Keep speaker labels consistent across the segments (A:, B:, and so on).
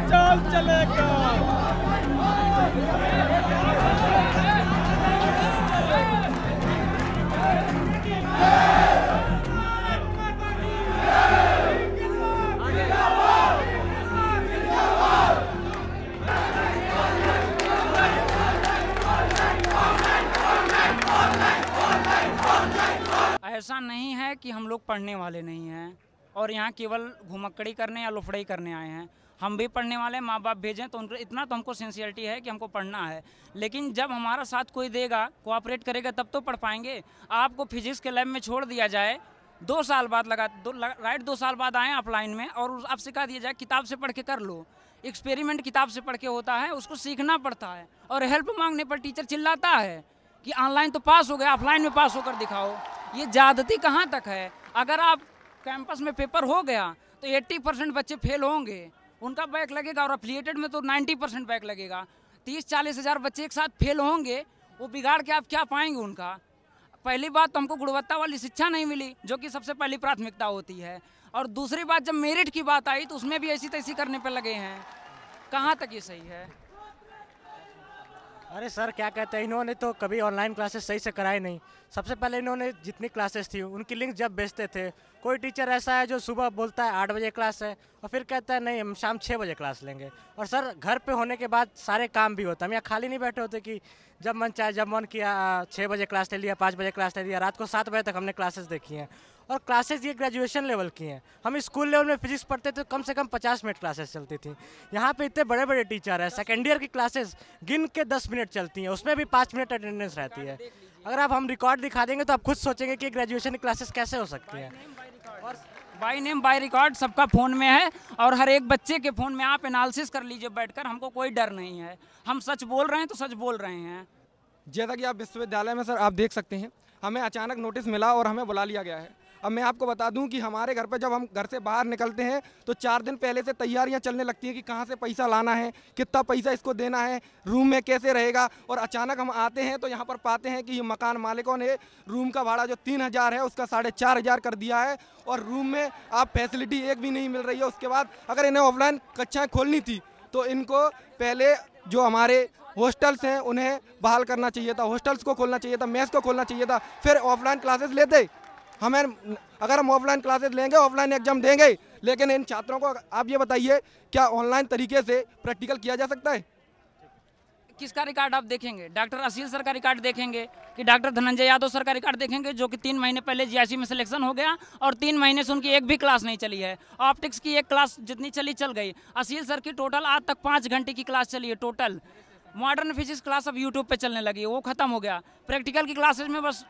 A: चाल चलेगा।
B: ऐसा नहीं है कि हम लोग पढ़ने वाले नहीं हैं और यहाँ केवल घुमक्कड़ी करने या लुफड़ाई करने आए हैं। हम भी पढ़ने वाले, माँ बाप भेजें तो उनको इतना तो हमको सिंसियरिटी है कि हमको पढ़ना है, लेकिन जब हमारा साथ कोई देगा, कोऑपरेट करेगा, तब तो पढ़ पाएंगे। आपको फिजिक्स के लैब में छोड़ दिया जाए, 2 साल बाद राइट 2 साल बाद आएँ ऑफलाइन में और आप सिखा दिया जाए किताब से पढ़ के कर लो। एक्सपेरिमेंट किताब से पढ़ के होता है, उसको सीखना पड़ता है। और हेल्प मांगने पर टीचर चिल्लाता है कि ऑनलाइन तो पास हो गया, ऑफलाइन में पास होकर दिखाओ। ये ज़्यादती कहाँ तक है? अगर आप कैंपस में पेपर हो गया तो 80% बच्चे फेल होंगे, उनका बैक लगेगा, और एफिलिएटेड में तो 90% बैक लगेगा। 30-40 हज़ार बच्चे एक साथ फेल होंगे, वो बिगाड़ के आप क्या पाएंगे उनका? पहली बात तो हमको गुणवत्ता वाली शिक्षा नहीं मिली, जो कि सबसे पहली प्राथमिकता होती है। और दूसरी बात, जब मेरिट की बात आई तो उसमें भी ऐसी तैसी करने पर लगे हैं। कहाँ तक ये सही है?
C: अरे सर क्या कहते हैं, इन्होंने तो कभी ऑनलाइन क्लासेस सही से कराए नहीं। सबसे पहले इन्होंने जितनी क्लासेस थी उनकी लिंक जब बेचते थे, कोई टीचर ऐसा है जो सुबह बोलता है 8 बजे क्लास है और फिर कहता है नहीं हम शाम 6 बजे क्लास लेंगे। और सर घर पे होने के बाद सारे काम भी होता है, हम यहाँ खाली नहीं बैठे होते कि जब मन चाहे जब मन किया 6 बजे क्लास ले लिया, 5 बजे क्लास ले लिया, रात को 7 बजे तक हमने क्लासेस देखी हैं। और क्लासेस ये ग्रेजुएशन लेवल की हैं। हम स्कूल लेवल में फिजिक्स पढ़ते थे तो कम से कम 50 मिनट क्लासेस चलती थी। यहाँ पे इतने बड़े बड़े टीचर हैं, सेकेंड ईयर की क्लासेस गिन के 10 मिनट चलती हैं, उसमें भी 5 मिनट अटेंडेंस रहती है। अगर आप हम रिकॉर्ड दिखा देंगे तो आप खुद सोचेंगे कि ग्रेजुएशन की क्लासेस कैसे हो सकती हैं।
B: और बाई नेम बाई रिकॉर्ड सबका फ़ोन में है, और हर एक बच्चे के फ़ोन में आप एनालिसिस कर लीजिए बैठकर, हमको कोई डर नहीं है। हम सच बोल रहे हैं तो सच बोल रहे हैं।
A: जैसा कि आप विश्वविद्यालय में सर आप देख सकते हैं, हमें अचानक नोटिस मिला और हमें बुला लिया गया है। अब मैं आपको बता दूं कि हमारे घर पे जब हम घर से बाहर निकलते हैं तो 4 दिन पहले से तैयारियां चलने लगती हैं कि कहां से पैसा लाना है, कितना पैसा इसको देना है, रूम में कैसे रहेगा। और अचानक हम आते हैं तो यहां पर पाते हैं कि ये मकान मालिकों ने रूम का भाड़ा जो 3000 है उसका 4500 कर दिया है, और रूम में आप फैसिलिटी एक भी नहीं मिल रही है। उसके बाद अगर इन्हें ऑफलाइन कक्षाएँ खोलनी थी तो इनको पहले जो हमारे हॉस्टल्स हैं उन्हें बहाल करना चाहिए था, हॉस्टल्स को खोलना चाहिए था, मेस को खोलना चाहिए था, फिर ऑफलाइन क्लासेस लेते। हमें अगर हम ऑफलाइन क्लासेस लेंगे, ऑफलाइन एग्जाम देंगे, लेकिन इन छात्रों को आप ये बताइए क्या ऑनलाइन तरीके से प्रैक्टिकल किया जा सकता है?
B: किसका रिकॉर्ड आप देखेंगे? डॉक्टर असील सर का रिकॉर्ड देखेंगे कि डॉक्टर धनंजय यादव सर का रिकॉर्ड देखेंगे, जो कि 3 महीने पहले जीआईसी में सिलेक्शन हो गया और 3 महीने से उनकी एक भी क्लास नहीं चली है। ऑप्टिक्स की एक क्लास जितनी चली चल गई। असील सर की टोटल आज तक 5 घंटे की क्लास चली है टोटल। मॉडर्न फिजिक्स क्लास अब यूट्यूब पे चलने लगी है, वो खत्म हो गया। प्रैक्टिकल की क्लासेज में बस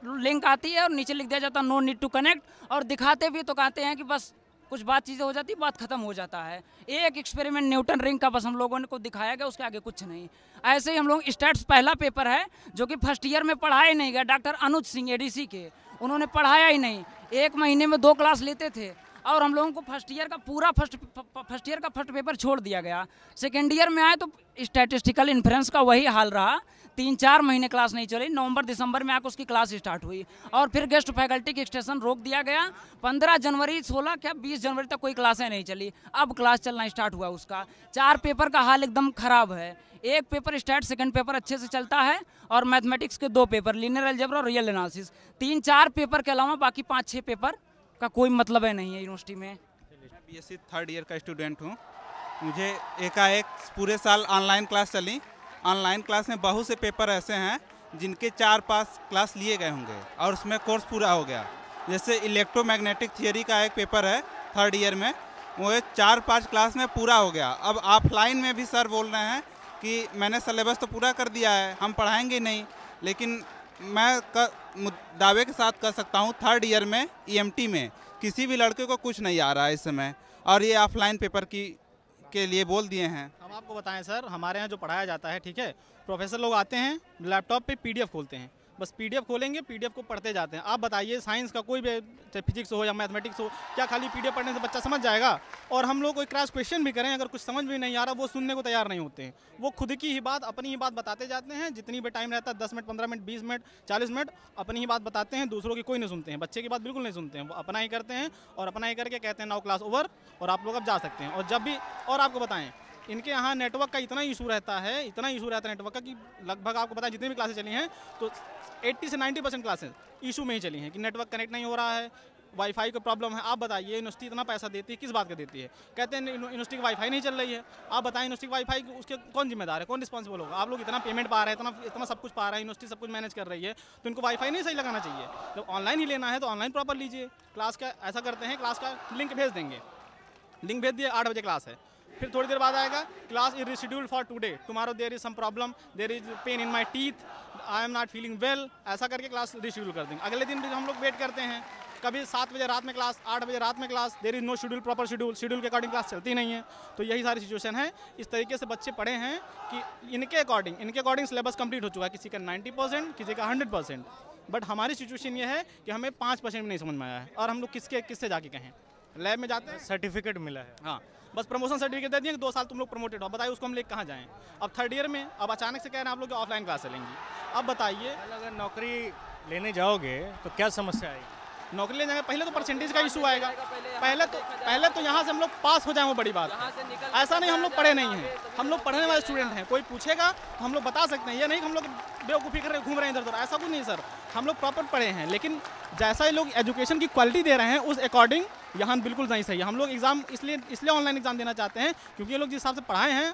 B: लिंक आती है और नीचे लिख दिया जाता है नो नीड टू कनेक्ट, और दिखाते भी तो कहते हैं कि बस कुछ बात चीज़ें हो जाती, बात खत्म हो जाता है। एक एक्सपेरिमेंट न्यूटन रिंग का बस हम लोगों ने को दिखाया गया, उसके आगे कुछ नहीं। ऐसे ही हम लोग स्टैट्स पहला पेपर है जो कि फर्स्ट ईयर में पढ़ाया नहीं गया। डॉक्टर अनुज सिंह एडीसी के, उन्होंने पढ़ाया ही नहीं। 1 महीने में 2 क्लास लेते थे और हम लोगों को फर्स्ट ईयर का पूरा फर्स्ट पेपर छोड़ दिया गया। सेकेंड ईयर में आए तो स्टैटिस्टिकल इन्फ्रेंस का वही हाल रहा। 3-4 महीने क्लास नहीं चली, नवंबर दिसंबर में आकर उसकी क्लास स्टार्ट हुई और फिर गेस्ट फैकल्टी की एक्सटेंशन रोक दिया गया। 15 जनवरी 16 क्या 20 जनवरी तक कोई क्लासें नहीं चली। अब क्लास चलना स्टार्ट हुआ उसका। 4 पेपर का हाल एकदम ख़राब है। एक पेपर स्टैट, सेकंड पेपर अच्छे से चलता है, और मैथमेटिक्स के 2 पेपर, लीनियर अलजेब्रा और रियल एनालिसिस। 3-4 पेपर के अलावा बाकी 5-6 पेपर का कोई मतलब है नहीं है यूनिवर्सिटी में।
D: मैं बीएससी 3rd ईयर का स्टूडेंट हूँ। मुझे एकाएक पूरे साल ऑनलाइन क्लास चली। ऑनलाइन क्लास में बहुत से पेपर ऐसे हैं जिनके 4-5 क्लास लिए गए होंगे और उसमें कोर्स पूरा हो गया। जैसे इलेक्ट्रोमैग्नेटिक थियरी का एक पेपर है 3rd ईयर में, वो 4-5 क्लास में पूरा हो गया। अब ऑफलाइन में भी सर बोल रहे हैं कि मैंने सिलेबस तो पूरा कर दिया है, हम पढ़ाएंगे नहीं। लेकिन मैं दावे के साथ कह सकता हूँ 3rd ईयर में ईएमटी में किसी भी लड़के को कुछ नहीं आ रहा है इस समय, और ये ऑफलाइन पेपर के लिए बोल दिए हैं।
E: हम आपको बताएं सर, हमारे यहाँ जो पढ़ाया जाता है, ठीक है, प्रोफेसर लोग आते हैं, लैपटॉप पे पीडीएफ खोलते हैं, बस PDF खोलेंगे, PDF को पढ़ते जाते हैं। आप बताइए साइंस का कोई भी, चाहे फिजिक्स हो या मैथमेटिक्स हो, क्या खाली PDF पढ़ने से बच्चा समझ जाएगा? और हम लोग कोई क्रॉस क्वेश्चन भी करें, अगर कुछ समझ भी नहीं आ रहा, वो सुनने को तैयार नहीं होते हैं। वो खुद की ही बात, अपनी ही बात बताते जाते हैं। जितनी भी टाइम रहता है, 10 मिनट, 15 मिनट, 20 मिनट, 40 मिनट, अपनी ही बात बताते हैं, दूसरों की कोई नहीं सुनते हैं। बच्चे की बात बिल्कुल नहीं सुनते हैं, वो अपना ही करते हैं और अपना ही करके कहते हैं नाउ क्लास ओवर और आप लोग अब जा सकते हैं। और जब भी, और आपको बताएं, इनके यहाँ नेटवर्क का इतना इशू रहता है, इतना इशू रहता है नेटवर्क का, कि लगभग आपको पता है जितनी भी क्लासेस चली हैं तो 80 से 90% क्लासेस इशू में ही चली हैं कि नेटवर्क कनेक्ट नहीं हो रहा है, वाईफाई का प्रॉब्लम है। आप बताइए यूनिवर्सिटी इतना पैसा देती है, किस बात का देती है? कहते हैं यूनिवर्सिटी की वाईफाई नहीं चल रही है। आप बताएं यूनिवर्सिटी की वाईफाई उसके कौन जिम्मेदार है, कौन रिस्पॉन्सिबल होगा? आप लोग इतना पेमेंट पा रहे हैं, इतना सब कुछ पा रहे हैं, यूनिवर्सिटी सब कुछ मैनेज कर रही है, तो इनको वाईफाई नहीं सही लगाना चाहिए? जब ऑनलाइन ही लेना है तो ऑनलाइन प्रॉपर लीजिए। क्लास का ऐसा करते हैं, क्लास का लिंक भेज देंगे, लिंक भेज दिए, 8 बजे क्लास है, फिर थोड़ी देर बाद आएगा class is rescheduled for today, tomorrow there is some problem, there is pain in my teeth, I am not feeling well, ऐसा करके क्लास रिशेड्यूल कर देंगे। अगले दिन भी हम लोग वेट करते हैं, कभी 7 बजे रात में क्लास, 8 बजे रात में class, there is no schedule, proper schedule के अकॉर्डिंग क्लास चलती नहीं है। तो यही सारी सिचुएशन है। इस तरीके से बच्चे पढ़े हैं कि इनके अकॉर्डिंग सिलेबस कंप्लीट हो चुका है, किसी का 90%, किसी का 100%। बट हमारी सिचुएशन ये है कि हमें 5% भी नहीं समझ में आया है, और हम लोग किससे जाके कहें? लैब में जाते हैं,
C: सर्टिफिकेट मिला है,
E: हाँ, बस प्रमोशन सर्टिफिकेट दे दिए कि 2 साल तुम लोग प्रमोटेड हो। बताइए उसको हम लेकर कहाँ जाएँ? अब 3rd ईयर में अब अचानक से कह रहे हैं आप लोग ऑफलाइन क्लास चलेंगी। अब बताइए,
C: अगर नौकरी लेने जाओगे तो क्या समस्या आएगी?
E: नौकरी ले जाएंगे, पहले तो परसेंटेज का इशू आएगा। पहले तो यहाँ से हम लोग पास हो जाएं, वो बड़ी बात है। ऐसा नहीं हम लोग पढ़े नहीं हैं, हम लोग पढ़ने वाले स्टूडेंट हैं। कोई पूछेगा तो हम लोग बता सकते हैं, ये नहीं कि हम लोग बेवकूफ़ी कर रहे घूम रहे हैं इधर उधर, ऐसा कुछ नहीं सर। हम लोग प्रॉपर पढ़े हैं, लेकिन जैसा ये लोग एजुकेशन की क्वालिटी दे रहे हैं उस अकॉर्डिंग यहाँ बिल्कुल नहीं सही है। हम लोग एग्ज़ाम इसलिए ऑनलाइन एग्जाम देना चाहते हैं, क्योंकि ये लोग जिस हिसाब से पढ़ाए हैं